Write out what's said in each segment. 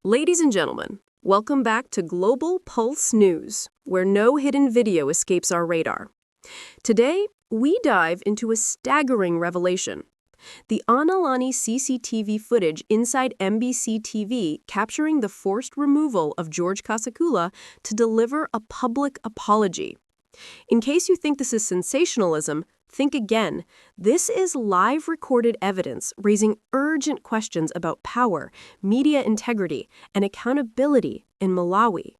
Ladies and gentlemen, welcome back to Global Pulse News, where no hidden video escapes our radar. Today, we dive into a staggering revelation. The Analani CCTV footage inside MBC-TV capturing the forced removal of George Kasakula to deliver a public apology. In case you think this is sensationalism, think again. This is live recorded evidence raising urgent questions about power, media integrity, and accountability in Malawi.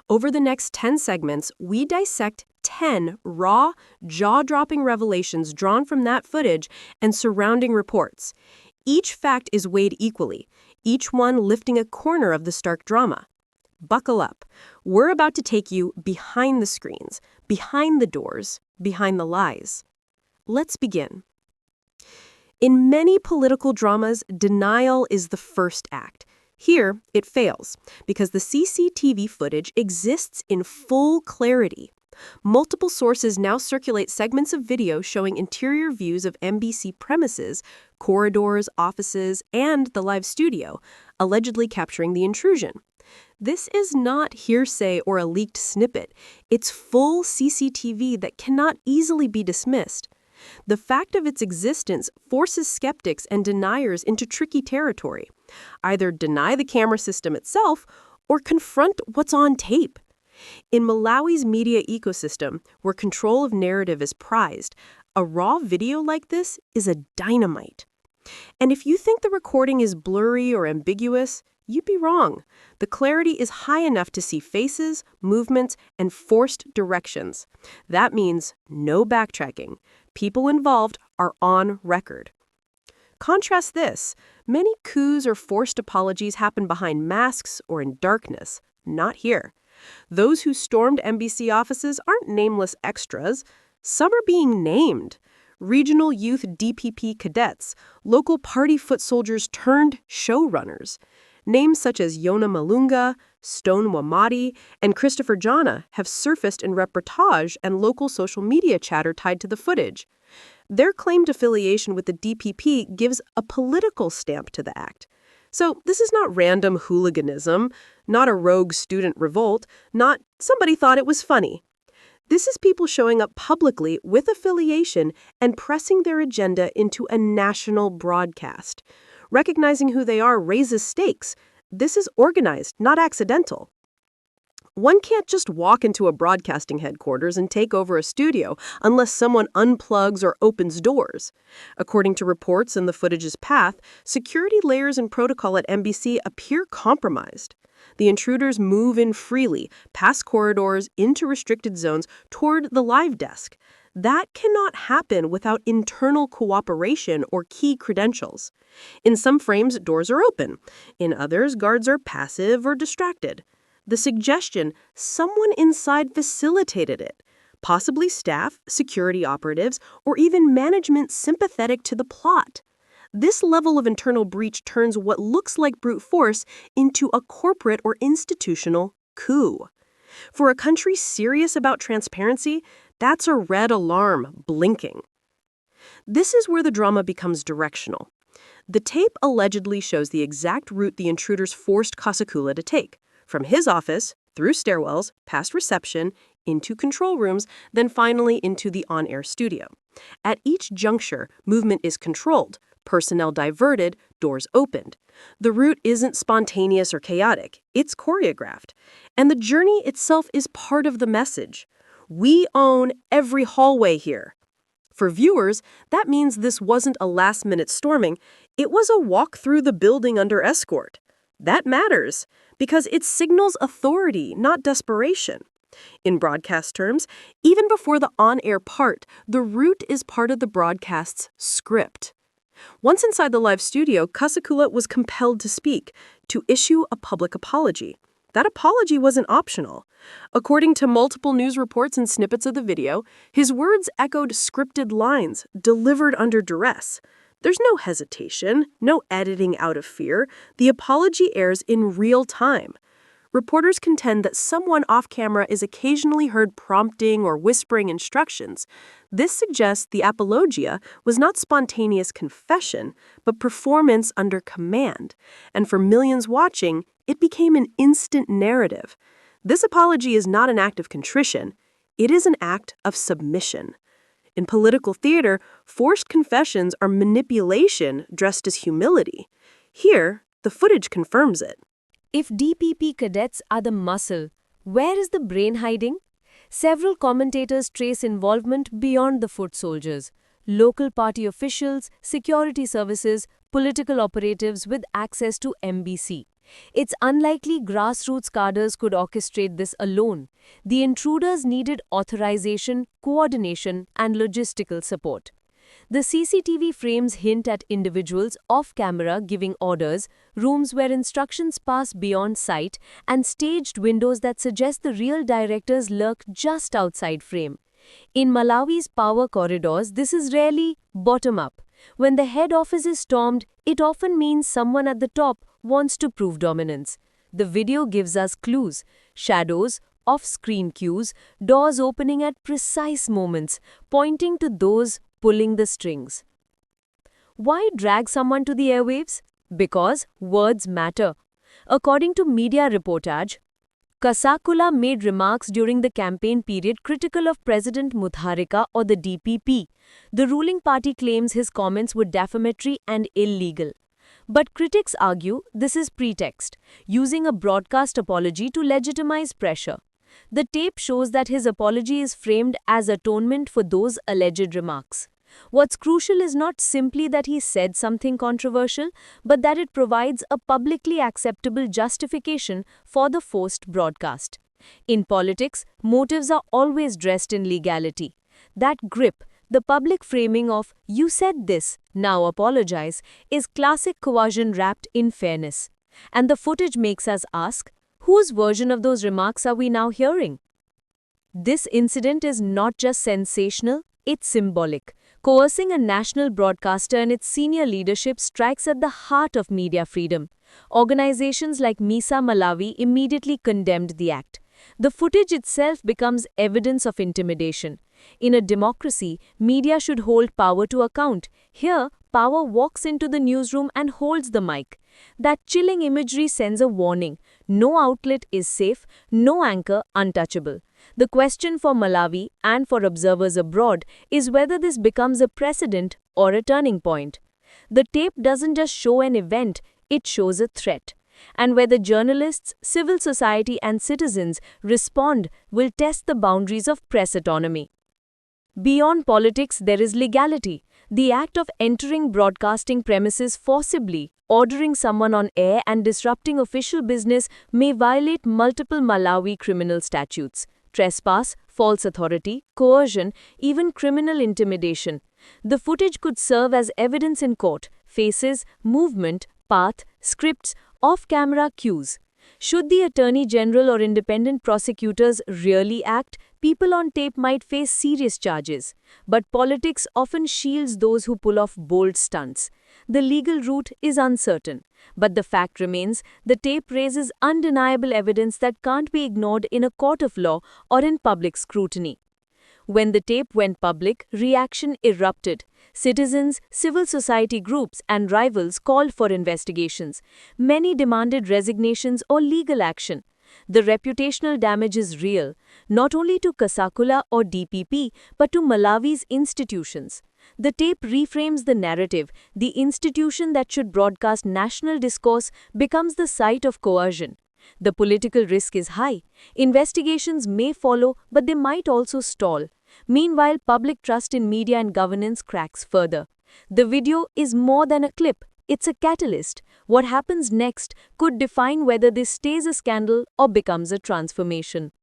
Over the next 10 segments, we dissect 10 raw, jaw-dropping revelations drawn from that footage and surrounding reports. Each fact is weighed equally, each one lifting a corner of the stark drama. Buckle up. We're about to take you behind the screens, behind the doors, behind the lies. Let's begin. In many political dramas, denial is the first act. Here, it fails, because the CCTV footage exists in full clarity. Multiple sources now circulate segments of video showing interior views of MBC premises, corridors, offices, and the live studio, allegedly capturing the intrusion. This is not hearsay or a leaked snippet. It's full CCTV that cannot easily be dismissed. The fact of its existence forces skeptics and deniers into tricky territory. Either deny the camera system itself or confront what's on tape. In Malawi's media ecosystem, where control of narrative is prized, a raw video like this is a dynamite. And if you think the recording is blurry or ambiguous, you'd be wrong. The clarity is high enough to see faces, movements, and forced directions. That means no backtracking. People involved are on record. Contrast this. Many coups or forced apologies happen behind masks or in darkness. Not here. Those who stormed MBC offices aren't nameless extras. Some are being named. Regional youth DPP cadets, local party foot soldiers turned showrunners. Names such as Yona Malunga, Stone Wamadi, and Christopher Jana have surfaced in reportage and local social media chatter tied to the footage. Their claimed affiliation with the DPP gives a political stamp to the act. So this is not random hooliganism, not a rogue student revolt, not somebody thought it was funny. This is people showing up publicly with affiliation and pressing their agenda into a national broadcast. Recognizing who they are raises stakes. This is organized, not accidental. One can't just walk into a broadcasting headquarters and take over a studio unless someone unplugs or opens doors. According to reports in the footage's path, security layers and protocol at MBC appear compromised. The intruders move in freely, past corridors, into restricted zones, toward the live desk. That cannot happen without internal cooperation or key credentials. In some frames, doors are open. In others, guards are passive or distracted. The suggestion, someone inside facilitated it. Possibly staff, security operatives, or even management sympathetic to the plot. This level of internal breach turns what looks like brute force into a corporate or institutional coup. For a country serious about transparency, that's a red alarm blinking. This is where the drama becomes directional. The tape allegedly shows the exact route the intruders forced Kasakula to take, from his office, through stairwells, past reception, into control rooms, then finally into the on-air studio. At each juncture, movement is controlled, personnel diverted, doors opened. The route isn't spontaneous or chaotic, it's choreographed. And the journey itself is part of the message. We own every hallway here. For viewers, that means this wasn't a last-minute storming, it was a walk through the building under escort. That matters, because it signals authority, not desperation. In broadcast terms, even before the on-air part, the route is part of the broadcast's script. Once inside the live studio, Kasakula was compelled to speak, to issue a public apology. That apology wasn't optional. According to multiple news reports and snippets of the video, his words echoed scripted lines, delivered under duress. There's no hesitation, no editing out of fear. The apology airs in real time. Reporters contend that someone off-camera is occasionally heard prompting or whispering instructions. This suggests the apologia was not spontaneous confession, but performance under command. And for millions watching, it became an instant narrative. This apology is not an act of contrition. It is an act of submission. In political theater, forced confessions are manipulation dressed as humility. Here, the footage confirms it. If DPP cadets are the muscle, where is the brain hiding? Several commentators trace involvement beyond the foot soldiers. Local party officials, security services, political operatives with access to MBC. It's unlikely grassroots cadres could orchestrate this alone. The intruders needed authorization, coordination, and logistical support. The CCTV frames hint at individuals off-camera giving orders, rooms where instructions pass beyond sight, and staged windows that suggest the real directors lurk just outside frame. In Malawi's power corridors, this is rarely bottom-up. When the head office is stormed, it often means someone at the top wants to prove dominance. The video gives us clues, shadows, off-screen cues, doors opening at precise moments, pointing to those pulling the strings. Why drag someone to the airwaves? Because words matter. According to media reportage, Kasakula made remarks during the campaign period critical of President Mutharika or the DPP. The ruling party claims his comments were defamatory and illegal. But critics argue this is pretext, using a broadcast apology to legitimize pressure. The tape shows that his apology is framed as atonement for those alleged remarks. What's crucial is not simply that he said something controversial, but that it provides a publicly acceptable justification for the forced broadcast. In politics, motives are always dressed in legality. That grip, the public framing of, "You said this, now apologize," is classic coercion wrapped in fairness. And the footage makes us ask, whose version of those remarks are we now hearing? This incident is not just sensational, it's symbolic. Coercing a national broadcaster and its senior leadership strikes at the heart of media freedom. Organizations like MBC Malawi immediately condemned the act. The footage itself becomes evidence of intimidation. In a democracy, media should hold power to account. Here, power walks into the newsroom and holds the mic. That chilling imagery sends a warning. No outlet is safe, no anchor untouchable. The question for Malawi and for observers abroad is whether this becomes a precedent or a turning point. The tape doesn't just show an event, it shows a threat. And whether journalists, civil society, and citizens respond will test the boundaries of press autonomy. Beyond politics, there is legality. The act of entering broadcasting premises forcibly, ordering someone on air, and disrupting official business may violate multiple Malawi criminal statutes: trespass, false authority, coercion, even criminal intimidation. The footage could serve as evidence in court: faces, movement, path, scripts, off-camera cues. Should the Attorney General or independent prosecutors really act, people on tape might face serious charges. But politics often shields those who pull off bold stunts. The legal route is uncertain. But the fact remains, the tape raises undeniable evidence that can't be ignored in a court of law or in public scrutiny. When the tape went public, reaction erupted. Citizens, civil society groups, and rivals called for investigations. Many demanded resignations or legal action. The reputational damage is real, not only to Kasakula or DPP, but to Malawi's institutions. The tape reframes the narrative. The institution that should broadcast national discourse becomes the site of coercion. The political risk is high. Investigations may follow, but they might also stall. Meanwhile, public trust in media and governance cracks further. The video is more than a clip. It's a catalyst. What happens next could define whether this stays a scandal or becomes a transformation.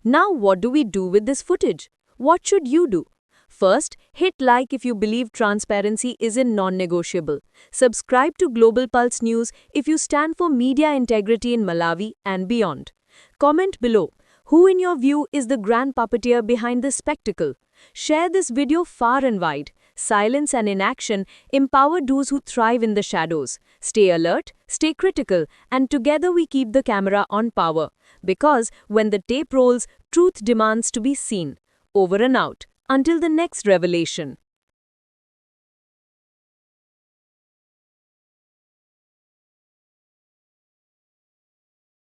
Now, what do we do with this footage? What should you do? First, hit like if you believe transparency isn't non-negotiable. Subscribe to Global Pulse News if you stand for media integrity in Malawi and beyond. Comment below. Who in your view is the grand puppeteer behind this spectacle? Share this video far and wide. Silence and inaction empower those who thrive in the shadows. Stay alert, stay critical, and together we keep the camera on power. Because when the tape rolls, truth demands to be seen. Over and out. Until the next revelation.